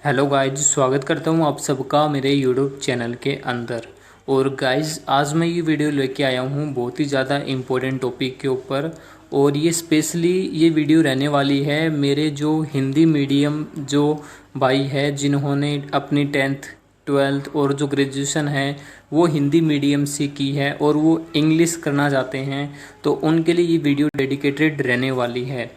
Hello guys, स्वागत करता हूँ आप सबका मेरे यूट्यूब चैनल के अंदर। और गाइज आज मैं ये वीडियो लेके आया हूँ बहुत ही ज़्यादा इम्पोर्टेंट टॉपिक के ऊपर। और ये स्पेशली ये वीडियो रहने वाली है मेरे जो हिंदी मीडियम जो भाई है जिन्होंने अपनी 10th 12th और जो ग्रेजुएशन है वो हिंदी मीडियम से की है और वो इंग्लिश करना चाहते हैं, तो उनके लिए ये वीडियो डेडिकेटेड रहने वाली है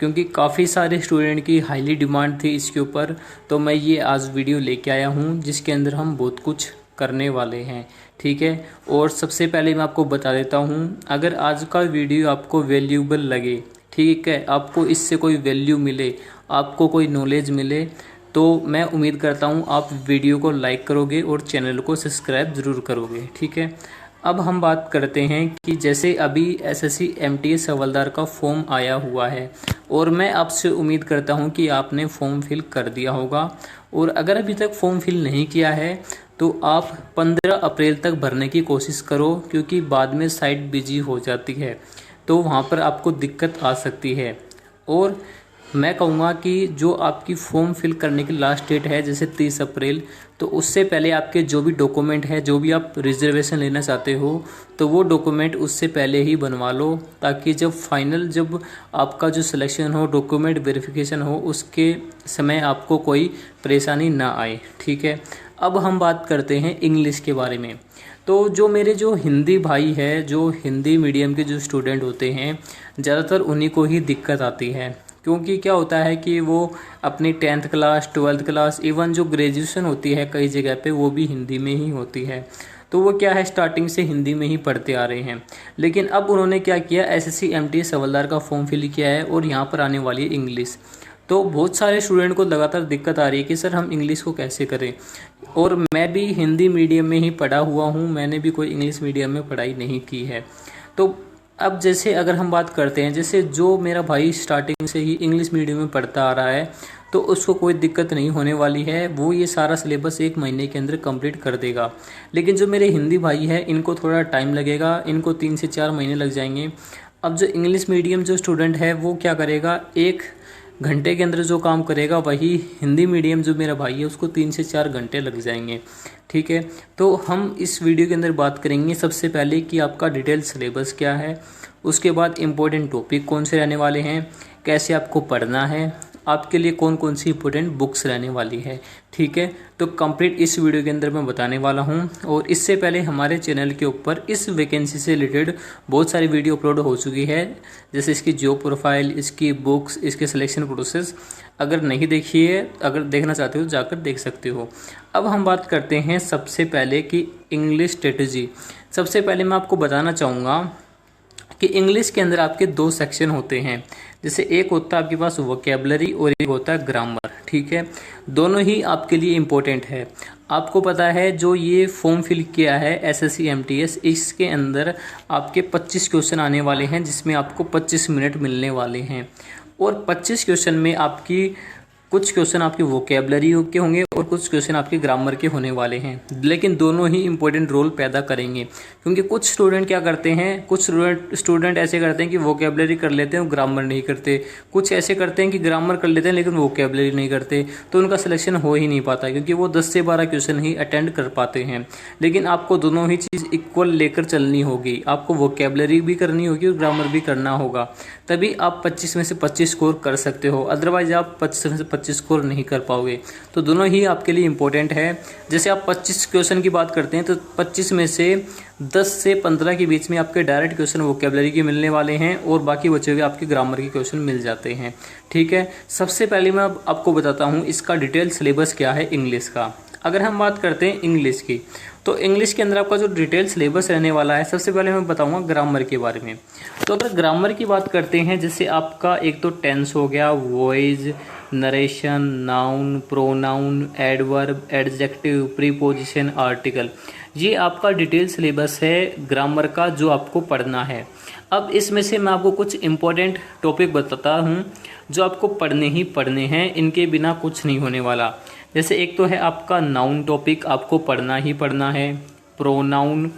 क्योंकि काफ़ी सारे स्टूडेंट की हाईली डिमांड थी इसके ऊपर। तो मैं ये आज वीडियो लेके आया हूँ जिसके अंदर हम बहुत कुछ करने वाले हैं, ठीक है। और सबसे पहले मैं आपको बता देता हूँ, अगर आज का वीडियो आपको वैल्यूएबल लगे, ठीक है, आपको इससे कोई वैल्यू मिले, आपको कोई नॉलेज मिले, तो मैं उम्मीद करता हूँ आप वीडियो को लाइक करोगे और चैनल को सब्सक्राइब ज़रूर करोगे, ठीक है। अब हम बात करते हैं कि जैसे अभी एसएससी एमटीएस हवलदार का फॉर्म आया हुआ है और मैं आपसे उम्मीद करता हूं कि आपने फॉर्म फिल कर दिया होगा। और अगर अभी तक फॉर्म फिल नहीं किया है तो आप 15 अप्रैल तक भरने की कोशिश करो, क्योंकि बाद में साइट बिजी हो जाती है तो वहां पर आपको दिक्कत आ सकती है। और मैं कहूँगा कि जो आपकी फॉर्म फिल करने की लास्ट डेट है जैसे 30 अप्रैल, तो उससे पहले आपके जो भी डॉक्यूमेंट है, जो भी आप रिजर्वेशन लेना चाहते हो, तो वो डॉक्यूमेंट उससे पहले ही बनवा लो, ताकि जब आपका जो सिलेक्शन हो, डॉक्यूमेंट वेरिफिकेशन हो, उसके समय आपको कोई परेशानी ना आए, ठीक है। अब हम बात करते हैं इंग्लिश के बारे में। तो जो मेरे जो हिंदी भाई है, जो हिंदी मीडियम के जो स्टूडेंट होते हैं, ज़्यादातर उन्हीं को ही दिक्कत आती है, क्योंकि क्या होता है कि वो अपनी 10th class 12th class even जो ग्रेजुएशन होती है कई जगह पे वो भी हिंदी में ही होती है। तो वो क्या है, स्टार्टिंग से हिंदी में ही पढ़ते आ रहे हैं। लेकिन अब उन्होंने क्या किया, एसएससी एमटीएस हवलदार का फॉर्म फिल किया है और यहाँ पर आने वाली है इंग्लिश। तो बहुत सारे स्टूडेंट को लगातार दिक्कत आ रही है कि सर हम इंग्लिश को कैसे करें। और मैं भी हिंदी मीडियम में ही पढ़ा हुआ हूँ, मैंने भी कोई इंग्लिश मीडियम में पढ़ाई नहीं की है। तो अब जैसे अगर हम बात करते हैं, जैसे जो मेरा भाई स्टार्टिंग से ही इंग्लिश मीडियम में पढ़ता आ रहा है तो उसको कोई दिक्कत नहीं होने वाली है, वो ये सारा सिलेबस 1 महीने के अंदर कंप्लीट कर देगा। लेकिन जो मेरे हिंदी भाई है इनको थोड़ा टाइम लगेगा, इनको 3 से 4 महीने लग जाएंगे। अब जो इंग्लिश मीडियम जो स्टूडेंट है वो क्या करेगा, 1 घंटे के अंदर जो काम करेगा वही हिंदी मीडियम जो मेरा भाई है उसको 3 से 4 घंटे लग जाएंगे, ठीक है। तो हम इस वीडियो के अंदर बात करेंगे सबसे पहले कि आपका डिटेल सिलेबस क्या है, उसके बाद इम्पोर्टेंट टॉपिक कौन से रहने वाले हैं, कैसे आपको पढ़ना है, आपके लिए कौन कौन सी इंपॉर्टेंट बुक्स रहने वाली है, ठीक है। तो कंप्लीट इस वीडियो के अंदर मैं बताने वाला हूं। और इससे पहले हमारे चैनल के ऊपर इस वैकेंसी से रिलेटेड बहुत सारी वीडियो अपलोड हो चुकी है, जैसे इसकी जॉब प्रोफाइल, इसकी बुक्स, इसके सिलेक्शन प्रोसेस। अगर नहीं देखी है, अगर देखना चाहते हो जाकर देख सकते हो। अब हम बात करते हैं सबसे पहले कि इंग्लिश स्ट्रेटजी। सबसे पहले मैं आपको बताना चाहूँगा कि इंग्लिश के अंदर आपके 2 सेक्शन होते हैं। जैसे एक होता है आपके पास वोकेबलरी और एक होता है ग्रामर, ठीक है। दोनों ही आपके लिए इम्पोर्टेंट है। आपको पता है जो ये फॉर्म फिल किया है एसएससी एमटीएस, इसके अंदर आपके 25 क्वेश्चन आने वाले हैं, जिसमें आपको 25 मिनट मिलने वाले हैं। और 25 क्वेश्चन में आपकी कुछ क्वेश्चन आपके वोकेबलरी के होंगे और कुछ क्वेश्चन आपके ग्रामर के होने वाले हैं। लेकिन दोनों ही इंपॉर्टेंट रोल पैदा करेंगे, क्योंकि कुछ स्टूडेंट क्या करते हैं, कुछ स्टूडेंट ऐसे करते हैं कि वोकेबलरी कर लेते हैं और ग्रामर नहीं करते। कुछ ऐसे करते हैं कि ग्रामर कर लेते हैं लेकिन वोकेबलरी नहीं करते, तो उनका सिलेक्शन हो ही नहीं पाता, क्योंकि वो 10 से 12 क्वेश्चन ही अटेंड कर पाते हैं। लेकिन आपको दोनों ही चीज़ इक्वल लेकर चलनी होगी, आपको वोकेबलरी भी करनी होगी और ग्रामर भी करना होगा, तभी आप 25 में से 25 स्कोर कर सकते हो। अदरवाइज आप 25 में से 25 स्कोर नहीं कर पाओगे। तो दोनों ही आपके लिए इंपॉर्टेंट है। जैसे आप 25 क्वेश्चन की बात करते हैं तो 25 में से 10 से 15 के बीच में आपके डायरेक्ट क्वेश्चन वोकेबलरी के मिलने वाले हैं और बाकी बचे हुए आपके ग्रामर के क्वेश्चन मिल जाते हैं, ठीक है। सबसे पहले मैं आपको बताता हूँ इसका डिटेल सिलेबस क्या है इंग्लिश का। अगर हम बात करते हैं इंग्लिश की, तो इंग्लिश के अंदर आपका जो डिटेल सिलेबस रहने वाला है, सबसे पहले मैं बताऊंगा ग्रामर के बारे में। तो अगर ग्रामर की बात करते हैं, जैसे आपका एक तो टेंस हो गया, voice, narration, noun, pronoun, adverb, adjective, preposition, article, ये आपका डिटेल सिलेबस है ग्रामर का जो आपको पढ़ना है। अब इसमें से मैं आपको कुछ इंपॉर्टेंट टॉपिक बताता हूँ जो आपको पढ़ने ही पढ़ने हैं, इनके बिना कुछ नहीं होने वाला। जैसे एक तो है आपका नाउन टॉपिक, आपको पढ़ना ही पढ़ना है। प्रोनाउन,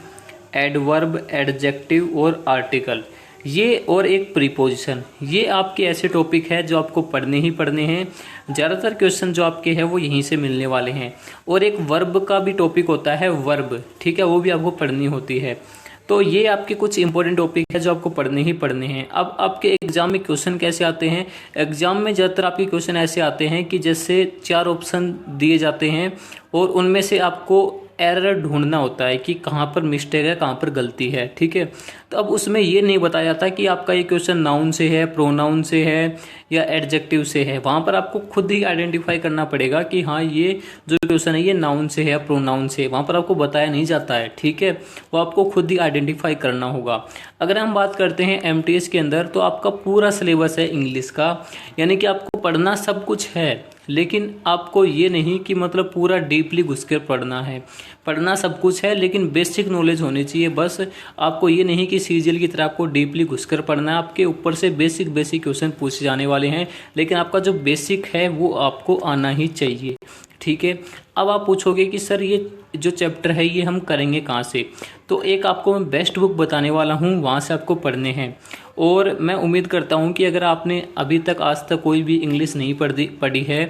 एडवर्ब, एडजेक्टिव और आर्टिकल, ये और एक प्रीपोजिशन, ये आपके ऐसे टॉपिक है जो आपको पढ़ने ही पढ़ने हैं। ज़्यादातर क्वेश्चन जो आपके हैं वो यहीं से मिलने वाले हैं। और एक वर्ब का भी टॉपिक होता है, वर्ब, ठीक है, वो भी आपको पढ़नी होती है। तो ये आपके कुछ इंपॉर्टेंट टॉपिक है जो आपको पढ़ने ही पढ़ने हैं। अब आपके एग्जाम में क्वेश्चन कैसे आते हैं? एग्जाम में ज़्यादातर आपके क्वेश्चन ऐसे आते हैं कि जैसे 4 ऑप्शन दिए जाते हैं और उनमें से आपको एरर ढूंढना होता है कि कहाँ पर मिस्टेक है, कहाँ पर गलती है, ठीक है। तो अब उसमें ये नहीं बताया जाता कि आपका ये क्वेश्चन नाउन से है, प्रोनाउन से है या एडजेक्टिव से है। वहाँ पर आपको खुद ही आइडेंटिफाई करना पड़ेगा कि हाँ ये जो क्वेश्चन है ये नाउन से है या प्रोनाउन से है। वहाँ पर आपको बताया नहीं जाता है, ठीक है, वो आपको खुद ही आइडेंटिफाई करना होगा। अगर हम बात करते हैं एमटीएस के अंदर, तो आपका पूरा सिलेबस है इंग्लिश का, यानी कि आपको पढ़ना सब कुछ है, लेकिन आपको ये नहीं कि मतलब पूरा डीपली घुस कर पढ़ना है। पढ़ना सब कुछ है लेकिन बेसिक नॉलेज होनी चाहिए बस। आपको ये नहीं कि सीजीएल की तरह आपको डीपली घुसकर पढ़ना है। आपके ऊपर से बेसिक क्वेश्चन पूछे जाने वाले हैं, लेकिन आपका जो बेसिक है वो आपको आना ही चाहिए, ठीक है। अब आप पूछोगे कि सर ये जो चैप्टर है ये हम करेंगे कहाँ से? तो एक आपको मैं बेस्ट बुक बताने वाला हूँ, वहाँ से आपको पढ़ने हैं। और मैं उम्मीद करता हूँ कि अगर आपने अभी तक आज तक कोई भी इंग्लिश नहीं पढ़ी है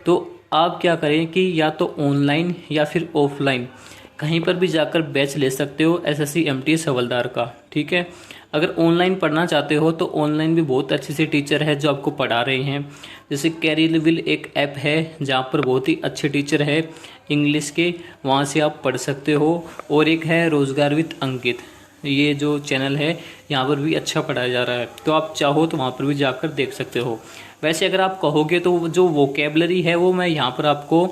तो आप क्या करें कि या तो ऑनलाइन या फिर ऑफलाइन कहीं पर भी जाकर बैच ले सकते हो एसएससी एमटीएस हवलदार का, ठीक है। अगर ऑनलाइन पढ़ना चाहते हो तो ऑनलाइन भी बहुत अच्छे से टीचर है जो आपको पढ़ा रहे हैं। जैसे कैरीविल एक ऐप है जहाँ पर बहुत ही अच्छे टीचर है इंग्लिश के, वहाँ से आप पढ़ सकते हो। और एक है रोजगार विद अंकित, ये जो चैनल है यहाँ पर भी अच्छा पढ़ाया जा रहा है, तो आप चाहो तो वहाँ पर भी जाकर देख सकते हो। वैसे अगर आप कहोगे तो जो वोकेबलरी है वो मैं यहाँ पर आपको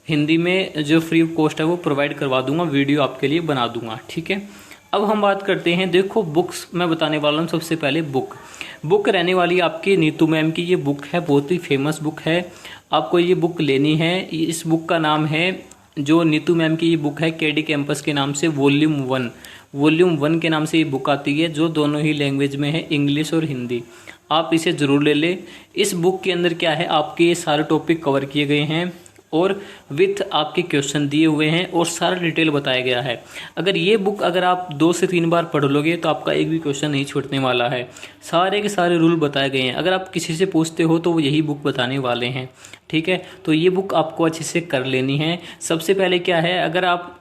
हिंदी में जो फ्री ऑफ कॉस्ट है वो प्रोवाइड करवा दूंगा, वीडियो आपके लिए बना दूंगा, ठीक है। अब हम बात करते हैं, देखो बुक्स मैं बताने वाला हूँ। सबसे पहले बुक रहने वाली आपकी नीतू मैम की ये बुक है, बहुत ही फेमस बुक है, आपको ये बुक लेनी है। इस बुक का नाम है, जो नीतू मैम की ये बुक है केडी कैंपस के नाम से वॉल्यूम 1 के नाम से ये बुक आती है, जो दोनों ही लैंग्वेज में है, इंग्लिश और हिंदी। आप इसे ज़रूर ले लें। इस बुक के अंदर क्या है, आपके ये सारे टॉपिक कवर किए गए हैं और विथ आपके क्वेश्चन दिए हुए हैं और सारा डिटेल बताया गया है। अगर ये बुक अगर आप 2 से 3 बार पढ़ लोगे तो आपका एक भी क्वेश्चन नहीं छूटने वाला है। सारे के सारे रूल बताए गए हैं, अगर आप किसी से पूछते हो तो वो यही बुक बताने वाले हैं, ठीक है। तो ये बुक आपको अच्छे से कर लेनी है। सबसे पहले क्या है, अगर आप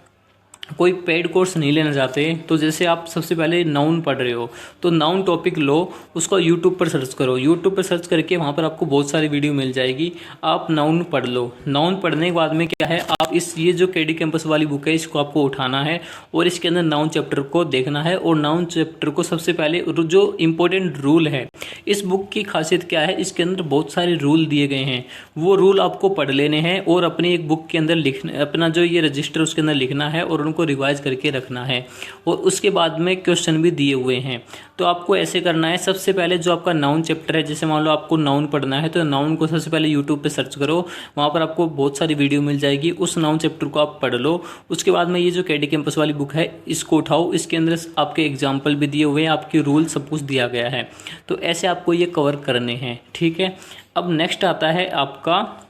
कोई पेड कोर्स नहीं लेना चाहते तो जैसे आप सबसे पहले नाउन पढ़ रहे हो तो नाउन टॉपिक लो, उसको यूट्यूब पर सर्च करो। यूट्यूब पर सर्च करके वहाँ पर आपको बहुत सारी वीडियो मिल जाएगी, आप नाउन पढ़ लो। नाउन पढ़ने के बाद में क्या है, आप ये जो केडी कैंपस वाली बुक है इसको आपको उठाना है और इसके अंदर नाउन चैप्टर को देखना है। और नाउन चैप्टर को सबसे पहले जो इंपॉर्टेंट रूल है, इस बुक की खासियत क्या है, इसके अंदर बहुत सारे रूल दिए गए हैं, वो रूल आपको पढ़ लेने हैं और अपनी एक बुक के अंदर लिखना, अपना जो ये रजिस्टर उसके अंदर लिखना है और उनको रिवाइज करके रखना है। और उसके बाद में क्वेश्चन भी दिए हुए हैं, तो आपको ऐसे करना है। सबसे पहले जो आपका नाउन चैप्टर है, जैसे मान लो आपको नाउन पढ़ना है तो नाउन को सबसे पहले यूट्यूब पे सर्च करो, वहाँ पर आपको बहुत सारी वीडियो मिल जाएगी, उस नाउन चैप्टर को आप पढ़ लो। उसके बाद में ये जो केडी कैंपस वाली बुक है इसको उठाओ, इसके अंदर आपके एग्जाम्पल भी दिए हुए हैं, आपके रूल सब कुछ दिया गया है। तो ऐसे आपको ये कवर करने हैं, ठीक है। अब नेक्स्ट आता है आपका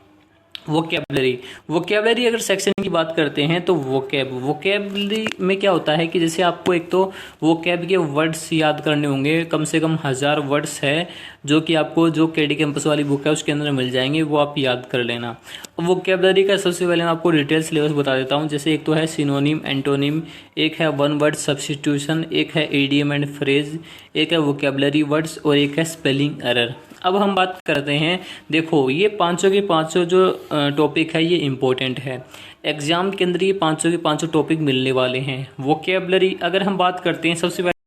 वोकेबलरी अगर सेक्शन की बात करते हैं तो वोकेबलरी में क्या होता है कि जैसे आपको एक तो वोकेब के वर्ड्स याद करने होंगे, कम से कम 1000 वर्ड्स है जो कि आपको जो केडी कैंपस वाली बुक है उसके अंदर मिल जाएंगे, वो आप याद कर लेना। वोकेबलरी का सबसे पहले मैं आपको डिटेल सिलेबस बता देता हूँ। जैसे एक तो है सिनोनिम, एंटोनिम, एक है वन वर्ड सब्स्टिट्यूशन, एक है इडियम एंड फ्रेज, एक है वोकेबलरी वर्ड्स और एक है स्पेलिंग एरर। अब हम बात करते हैं, देखो ये पांचों के पांचों जो टॉपिक है ये इम्पोर्टेंट है, एग्जाम के अंदर ये पांचों के पांचों टॉपिक मिलने वाले हैं। वोकेबलरी अगर हम बात करते हैं, सबसे पहले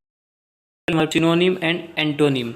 सिनोनिम एंड एंटोनिम,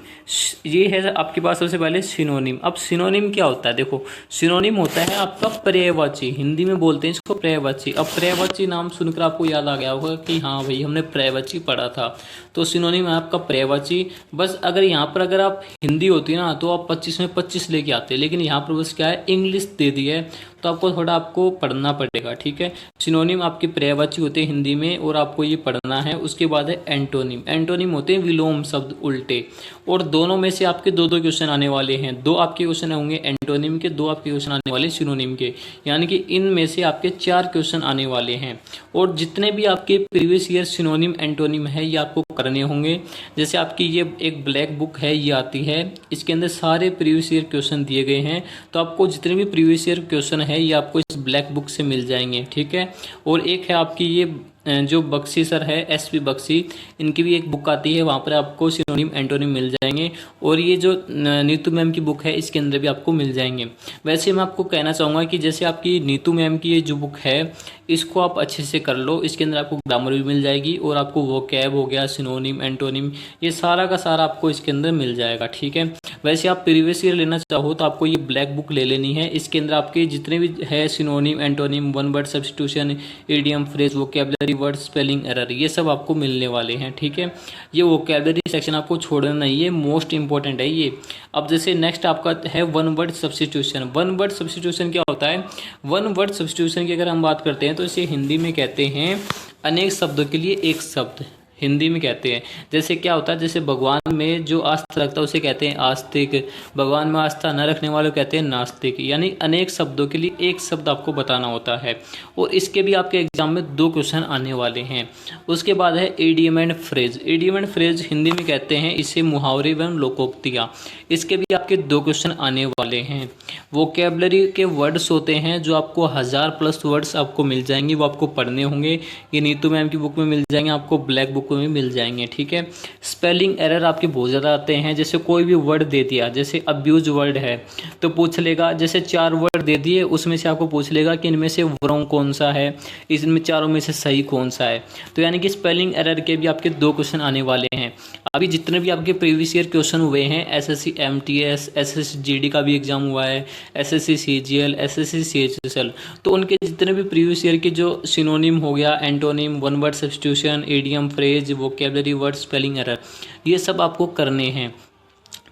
ये है आपके पास सबसे पहले सिनोनिम। अब सिनोनिम क्या होता है, देखो सिनोनिम होता है आपका पर्यायवाची, हिंदी में बोलते हैं इसको पर्यायवाची। अब पर्यायवाची नाम सुनकर आपको याद आ गया होगा कि हाँ भाई हमने पर्यायवाची पढ़ा था, तो सिनोनिम है आपका पर्यायवाची। बस अगर यहाँ पर अगर आप हिंदी होती ना तो आप 25 में 25 लेके आते, लेकिन यहाँ पर बस क्या है इंग्लिश दे दी है, तो आपको थोड़ा आपको पढ़ना पड़ेगा, ठीक है। सिनोनिम आपके पर्यायवाची होते हैं हिंदी में और आपको ये पढ़ना है। उसके बाद है एंटोनिम। एंटोनिम होते हैं विलोम शब्द, उल्टे। और दोनों में से आपके दो दो क्वेश्चन आने वाले हैं। दो आपके क्वेश्चन होंगे एंटोनिम के, दो आपके क्वेश्चन आने वाले सिनोनिम के, यानी कि इनमें से आपके 4 क्वेश्चन आने वाले हैं। और जितने भी आपके प्रीवियस ईयर सिनोनिम एंटोनिम है ये आपको करने होंगे। जैसे आपकी ये एक ब्लैक बुक है, ये आती है, इसके अंदर सारे प्रीवियस ईयर क्वेश्चन दिए गए हैं। तो आपको जितने भी प्रीवियस ईयर क्वेश्चन है ये आपको इस ब्लैक बुक से मिल जाएंगे, ठीक है। और एक है आपकी ये जो बख्शी सर है, एसपी बख्शी, इनकी भी एक बुक आती है, वहाँ पर आपको सिनोनिम एंटोनिम मिल जाएंगे। और ये जो नीतू मैम की बुक है इसके अंदर भी आपको मिल जाएंगे। वैसे मैं आपको कहना चाहूँगा कि जैसे आपकी नीतू मैम की ये जो बुक है इसको आप अच्छे से कर लो। इसके अंदर आपको ग्रामर भी मिल जाएगी और आपको वोकैब हो गया, सिनोनिम एंटोनिम, ये सारा का सारा आपको इसके अंदर मिल जाएगा, ठीक है। वैसे आप प्रीवियस ईयर लेना चाहो तो आपको ये ब्लैक बुक ले लेनी है। इसके अंदर आपके जितने भी है synonym antonym, one word substitution, idiom, phrase, vocabulary, word spelling error, ये सब आपको मिलने वाले हैं, ठीक है। ये वोकैबुलरी सेक्शन आपको छोड़ना नहीं है, मोस्ट इंपॉर्टेंट है ये। अब जैसे नेक्स्ट आपका है one word substitution. One word substitution क्या होता है? वन वर्ड सब्स्टिट्यूशन की अगर हम बात करते हैं तो इसे हिंदी में कहते हैं अनेक शब्दों के लिए एक शब्द, हिंदी में कहते हैं। जैसे क्या होता है, जैसे भगवान में जो आस्था रखता है उसे कहते हैं आस्तिक, भगवान में आस्था न रखने वाले कहते हैं नास्तिक। यानी अनेक शब्दों के लिए एक शब्द आपको बताना होता है। और इसके भी आपके एग्जाम में 2 क्वेश्चन आने वाले हैं। उसके बाद है idiom and phrase. Idiom and phrase Hindi में कहते हैं इसे मुहावरे एवं लोकोक्तियाँ। इसके भी आपके 2 क्वेश्चन आने वाले हैं। वोकेबलरी के वर्ड्स होते हैं जो आपको 1000+ वर्ड्स आपको मिल जाएंगे, वो आपको पढ़ने होंगे। ये नीतू मैम की बुक में मिल जाएंगे, आपको ब्लैक बुक में मिल जाएंगे, ठीक है। स्पेलिंग एरर आपके बहुत ज़्यादा आते हैं। जैसे कोई भी वर्ड दे दिया, जैसे अब्यूज वर्ड है तो पूछ लेगा, जैसे 4 वर्ड दे दिए उसमें से आपको पूछ लेगा कि इनमें से रॉन्ग कौन सा है, इसमें चारों में से सही कौन सा है। तो यानी कि स्पेलिंग एरर के भी आपके 2 क्वेश्चन आने वाले हैं। अभी जितने भी आपके प्रीवियस ईयर क्वेश्चन हुए हैं, एसएससी एमटीएस, एसएससी जीडी का भी एग्जाम हुआ है, एसएससी सीजीएल, एसएससी सीएचएसएल, तो उनके जितने भी प्रीवियस ईयर के जो सिनोनिम हो गया, antonym, one word substitution, idiom, phrase, vocabulary, word spelling error, ये सब आपको करने हैं।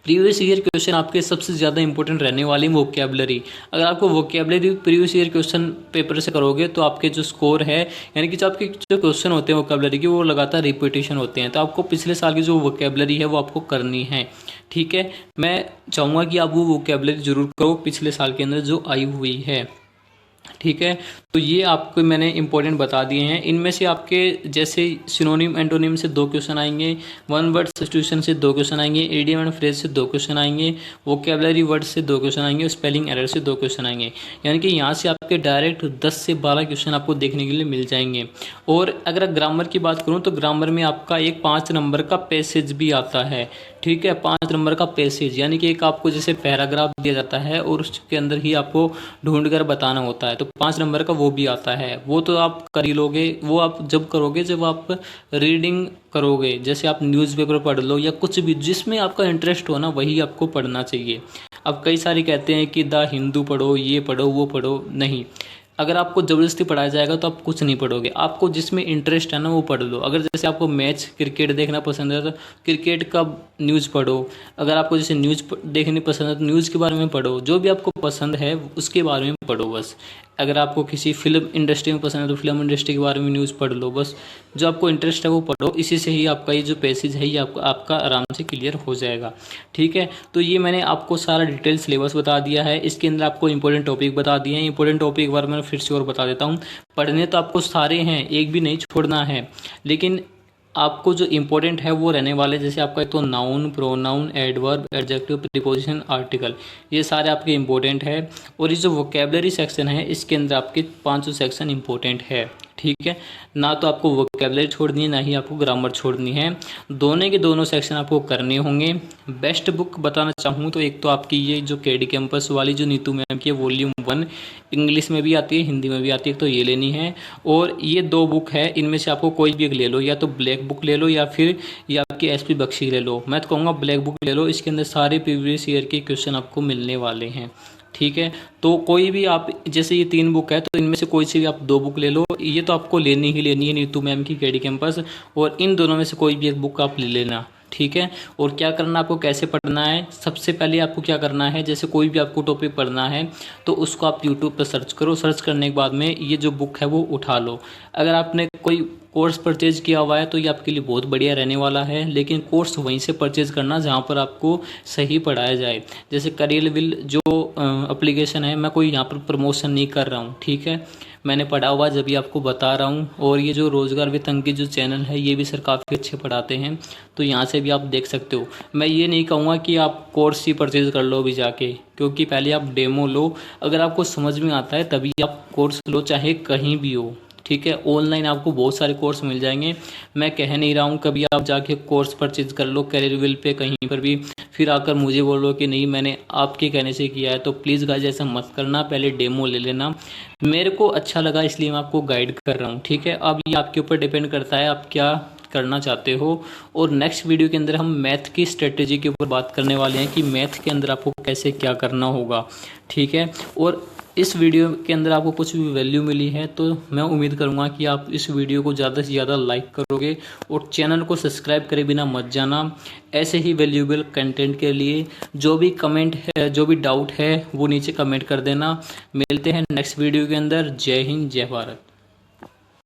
प्रीवियस ईयर क्वेश्चन आपके सबसे ज़्यादा इंपॉर्टेंट रहने वाली वोकैबुलरी। अगर आपको vocabulary previous year question paper से करोगे तो आपके जो स्कोर है, यानी कि जो आपके जो क्वेश्चन होते हैं वोकैबुलरी के, वो लगातार रिपीटेशन होते हैं। तो आपको पिछले साल की जो वोकैबुलरी है वो आपको करनी है, ठीक है। मैं चाहूँगा कि आप वो वोकैबुलरी जरूर करो पिछले साल के अंदर जो आई हुई है, ठीक है। तो ये आपको मैंने इंपॉर्टेंट बता दिए हैं। इनमें से आपके जैसे सिनोनिम एंटोनिम से 2 क्वेश्चन आएंगे, वन वर्ड सब्स्टिट्यूशन से 2 क्वेश्चन आएंगे, इडियम एंड फ्रेज से 2 क्वेश्चन आएंगे, वोकैबुलरी वर्ड से 2 क्वेश्चन आएंगे और स्पेलिंग एरर से 2 क्वेश्चन आएंगे। यानी कि यहाँ से आपके डायरेक्ट 10 से 12 क्वेश्चन आपको देखने के लिए मिल जाएंगे। और अगर ग्रामर की बात करूँ तो ग्रामर में आपका एक 5 नंबर का पैसेज भी आता है, ठीक है। 5 नंबर का पैसेज, यानी कि एक आपको जैसे पैराग्राफ दिया जाता है और उसके अंदर ही आपको ढूंढ कर बताना होता है, तो 5 नंबर का वो भी आता है। वो तो आप कर ही लोगे, वो आप जब करोगे जब आप रीडिंग करोगे। जैसे आप न्यूज़पेपर पढ़ लो या कुछ भी जिसमें आपका इंटरेस्ट हो ना, वही आपको पढ़ना चाहिए। अब कई सारे कहते हैं कि द हिंदू पढ़ो, ये पढ़ो, वो पढ़ो, नहीं। अगर आपको ज़बरदस्ती पढ़ाया जाएगा तो आप कुछ नहीं पढ़ोगे। आपको जिसमें इंटरेस्ट है ना वो पढ़ लो। अगर जैसे आपको मैच, क्रिकेट देखना पसंद है तो क्रिकेट का न्यूज़ पढ़ो। अगर आपको जैसे न्यूज़ देखनी पसंद है तो न्यूज़ के बारे में पढ़ो। जो भी आपको पसंद है उसके बारे में पढ़ो बस। अगर आपको किसी फिल्म इंडस्ट्री में पसंद है तो फिल्म इंडस्ट्री के बारे में न्यूज़ पढ़ लो बस। जो आपको इंटरेस्ट है वो पढ़ो। इसी से ही आपका ये जो पैसेज है ये आपका आराम से क्लियर हो जाएगा, ठीक है। तो ये मैंने आपको सारा डिटेल सिलेबस बता दिया है। इसके अंदर आपको इंपॉर्टेंट टॉपिक बता दिए हैं। इंपॉर्टेंट टॉपिक बार मैं फिर से और बता देता हूँ। पढ़ने तो आपको सारे हैं, एक भी नहीं छोड़ना है, लेकिन आपको जो इम्पोर्टेंट है वो रहने वाले, जैसे आपका तो noun, pronoun, adverb, adjective, preposition, article, ये सारे आपके इम्पोर्टेंट है। और ये जो वोकैबुलरी सेक्शन है इसके अंदर आपके 5 सेक्शन इम्पोर्टेंट है, ठीक है। ना तो आपको वोकैबुलरी छोड़नी है, ना ही आपको ग्रामर छोड़नी है। दोनों के दोनों सेक्शन आपको करने होंगे। बेस्ट बुक बताना चाहूँ तो एक तो आपकी ये जो केडी कैंपस वाली जो नीतू मैम की वॉल्यूम 1, इंग्लिश में भी आती है, हिंदी में भी आती है, तो ये लेनी है। और ये 2 बुक है, इनमें से आपको कोई भी एक ले लो, या तो ब्लैक बुक ले लो या फिर ये आपकी एसपी बख्शी ले लो। मैं तो कहूँगा ब्लैक बुक ले लो, इसके अंदर सारे प्रीवियस ईयर के क्वेश्चन आपको मिलने वाले हैं, ठीक है। तो कोई भी आप, जैसे ये 3 बुक है तो इनमें से कोई सी भी आप 2 बुक ले लो। ये तो आपको लेनी ही लेनी है नीतू मैम की केडी कैंपस, और इन दोनों में से कोई भी एक बुक आप ले लेना, ठीक है। और क्या करना, आपको कैसे पढ़ना है, सबसे पहले आपको क्या करना है, जैसे कोई भी आपको टॉपिक पढ़ना है तो उसको आप यूट्यूब पर सर्च करो। सर्च करने के बाद में ये जो बुक है वो उठा लो। अगर आपने कोई कोर्स परचेज किया हुआ है तो ये आपके लिए बहुत बढ़िया रहने वाला है, लेकिन कोर्स वहीं से परचेज करना जहाँ पर आपको सही पढ़ाया जाए। जैसे करियर विल जो एप्लीकेशन है, मैं कोई यहाँ पर प्रमोशन नहीं कर रहा हूँ, ठीक है, मैंने पढ़ा हुआ जब भी आपको बता रहा हूँ। और ये जो रोजगार विद अंकित जो चैनल है ये भी सर काफ़ी अच्छे पढ़ाते हैं, तो यहाँ से भी आप देख सकते हो। मैं ये नहीं कहूँगा कि आप कोर्स ही परचेज कर लो अभी जाके, क्योंकि पहले आप डेमो लो। अगर आपको समझ में आता है तभी आप कोर्स लो, चाहे कहीं भी हो, ठीक है। ऑनलाइन आपको बहुत सारे कोर्स मिल जाएंगे, मैं कह नहीं रहा हूँ कभी आप जाके कोर्स परचेज कर लो करियर विल पे कहीं पर भी, फिर आकर मुझे बोलो कि नहीं मैंने आपके कहने से किया है। तो प्लीज़ गाइस ऐसा मत करना, पहले डेमो ले लेना। मेरे को अच्छा लगा इसलिए मैं आपको गाइड कर रहा हूँ, ठीक है। अब ये आपके ऊपर डिपेंड करता है आप क्या करना चाहते हो। और नेक्स्ट वीडियो के अंदर हम मैथ की स्ट्रेटेजी के ऊपर बात करने वाले हैं कि मैथ के अंदर आपको कैसे क्या करना होगा, ठीक है। और इस वीडियो के अंदर आपको कुछ भी वैल्यू मिली है तो मैं उम्मीद करूंगा कि आप इस वीडियो को ज़्यादा से ज़्यादा लाइक करोगे और चैनल को सब्सक्राइब करे बिना मत जाना। ऐसे ही वैल्यूएबल कंटेंट के लिए जो भी कमेंट है, जो भी डाउट है वो नीचे कमेंट कर देना। मिलते हैं नेक्स्ट वीडियो के अंदर। जय हिंद, जय भारत।